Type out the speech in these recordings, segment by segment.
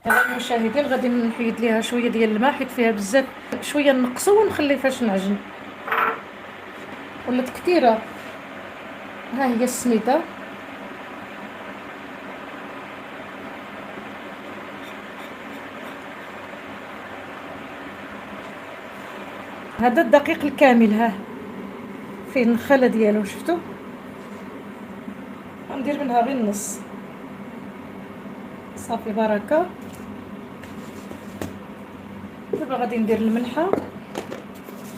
هلا المشاهدين، غادي نحيد ليها شويه ديال الماء حيت فيها بزاف. شويه نقصو ونخلي فاش نعجن. ولات كثيره. ها هي السميده. هذا الدقيق الكامل، ها فيه النخاله ديالو، شفتو؟ غندير منها غير النص. صافي بركه. دابا غادي ندير الملحه.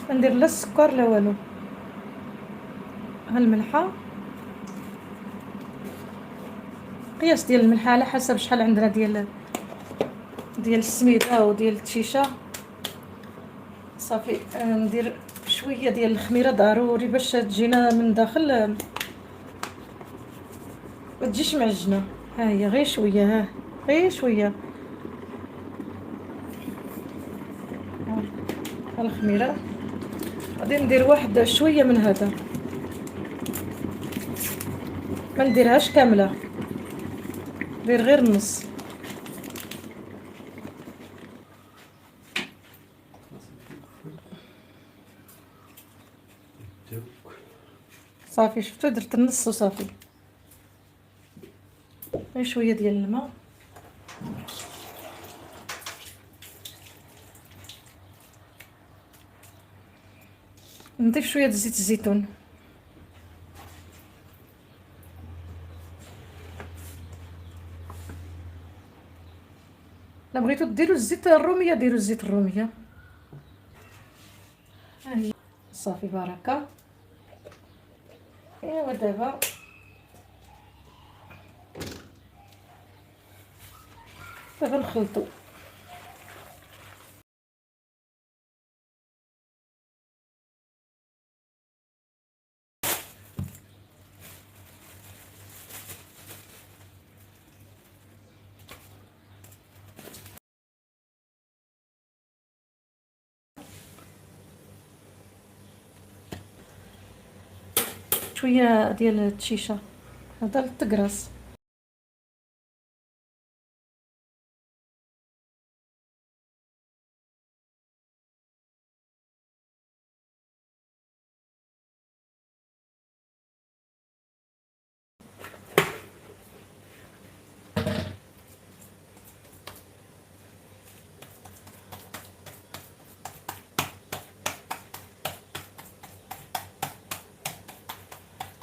ما ندير لا السكر لا والو. ها الملحه، قياس ديال الملحه على حسب شحال عندنا ديال السميده وديال التشيشه. صافي ندير شويه ديال الخميره ضروري باش تجينا من داخل ما تجيش معجنه. ها هي غير شويه، ها غير شويه. ها الخميره غادي ندير واحد شويه من هذا، ما نديرهاش كامله، ندير غير النص. صافي شفتو، درت النص وصافي. غير شويه ديال الماء. نضيف شويه زيت الزيتون. لا بغيتو ديروا الزيت الروميه ديروا الزيت الروميه. ها هي صافي بركه. ايوا دابا نخلطو. شويه ديال التشيشه، هذا الطقراص.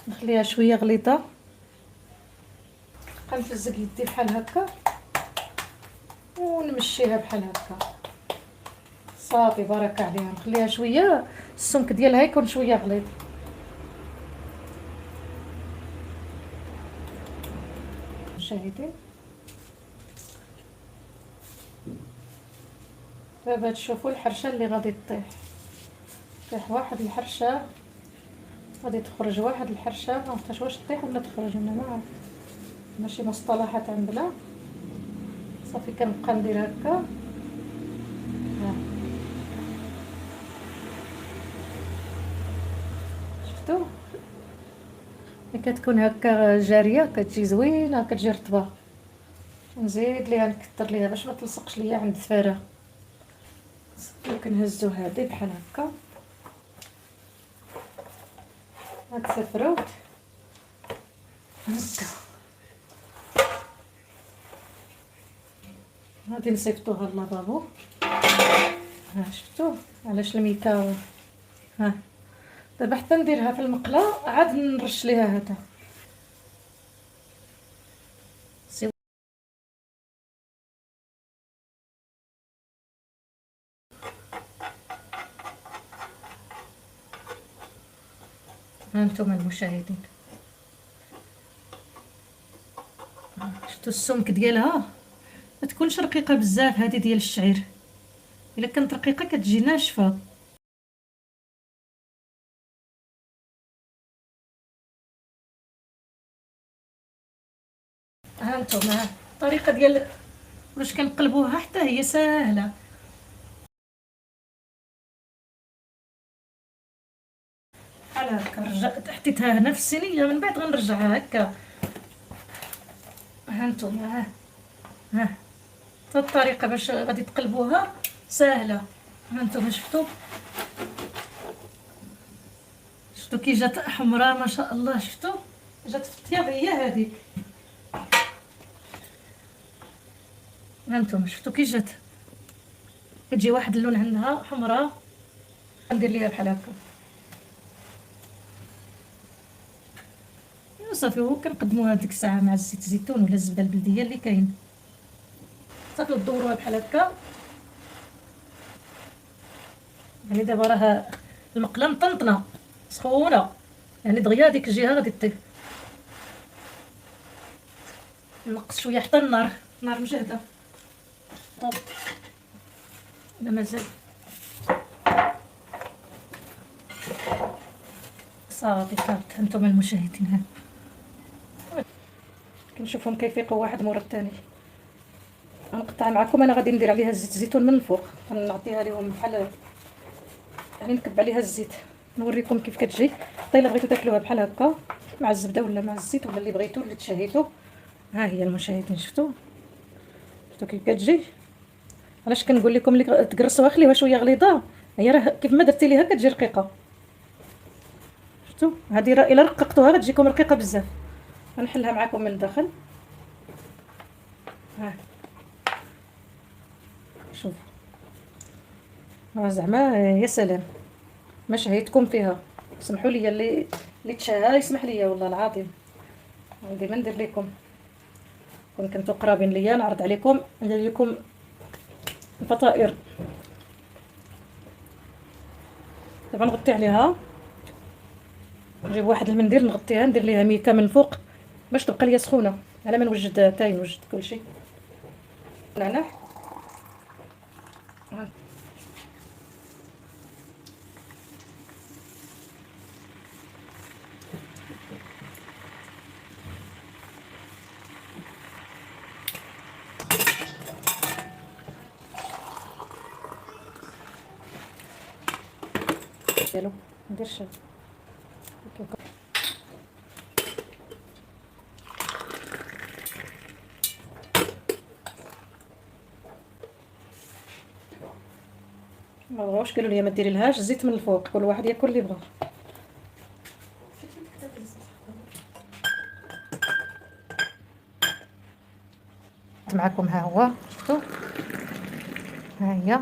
نخليها شويه غليظه. غنفزق يدي بحال هكا ونمشيها بحال هكا. صافي بركه عليها. نخليها شويه السمك ديالها يكون شويه غليظ. مشاهدين، دابا تشوفوا الحرشه اللي غادي طيح واحد الحرشه، غادي تخرج واحد الحرشه. ما عرفتش واش طيح ولا تخرج، انا ما عرفت، ماشي مصطلحات عندنا. صافي كنبقى ندير هكا. ها شفتوا ملي كتكون هكا جاريه كتجي زوينه، كتجي رطبه. نزيد ليها نكثر ليها باش ما تلصقش ليا عند الفاره. كنهزو هادي بحال هكا. هاد السفروت هكا غادي نصيفطوها للافابو. ها شفتوا علاش الميكا. ها دابا حتى نديرها في المقله عاد نرش ليها هذا. ها انتم المشاهدين، شفتوا السمك ديالها؟ ما تكونش رقيقه بزاف هذه ديال الشعير، الا كانت رقيقه كتجي ناشفه. ها انتم، ها الطريقه ديال باش كنقلبوها حتى هي ساهله. بحال هكا رجعت حطيتها هنا في الصينيه، من بعد غنرجعها هكا. ها انتم، ها هاد الطريقه باش غادي تقلبوها ساهله. هانتوما شفتوا كي جات حمراء ما شاء الله. شفتوا جات في الطياب هي هذيك. هانتوما شفتوا كي جات كتجي واحد اللون عندها حمراء. ندير ليها بحال هكا صافي. وكنقدموها ديك الساعه مع الزيت الزيتون ولا الزبده البلديه اللي كاين. صافي تدوروها بحال هكا. يعني دابا راه المقله مطنطنه سخونه، يعني دغيا ديك الجهه غادي طيب. نقص شويه حتى النار مجهده. طوب لا مازال صافي. صافي هانتوما المشاهدين كنشوفهم كيفيقوا واحد مورا الثاني. غنقطع معكم. انا غادي ندير عليها زيت الزيتون من الفوق، غنعطيها لهم بحال يعني نكب عليها الزيت نوريكم كيف كتجي. حتى الا بغيتو تاكلوها بحال هكا مع الزبده ولا مع الزيت ولا اللي بغيتو اللي تشهيتو. ها هي المشاهدين شفتوا كيف كتجي. علاش كنقول لكم اللي تقرصوها خليوها شويه غليظه. هي راه كيف ما درتي ليها كتجي رقيقه. شفتوا هذه راه الا رققتوها غتجيكم رقيقه بزاف. غنحلها معكم من الداخل. ها شوف زعما يا سلام ما شهيتكم فيها. سمحوا لي اللي تشاها يسمح لي والله العظيم. ديما ندير لكم كون كنتو قرابين ليا نعرض عليكم ندير لكم الفطائر. دابا نغطي عليها. نجيب واحد المنديل نغطيها ندير ليها ميكه من الفوق باش تبقى ليا سخونه على ما نوجد تاي نوجد كلشي. نعناع ديالو نديرش ما بغاوش قالوا لي ما ديري لهاش الزيت من الفوق. كل واحد ياكل اللي بغا. معكم ها هو شفتوا ها هي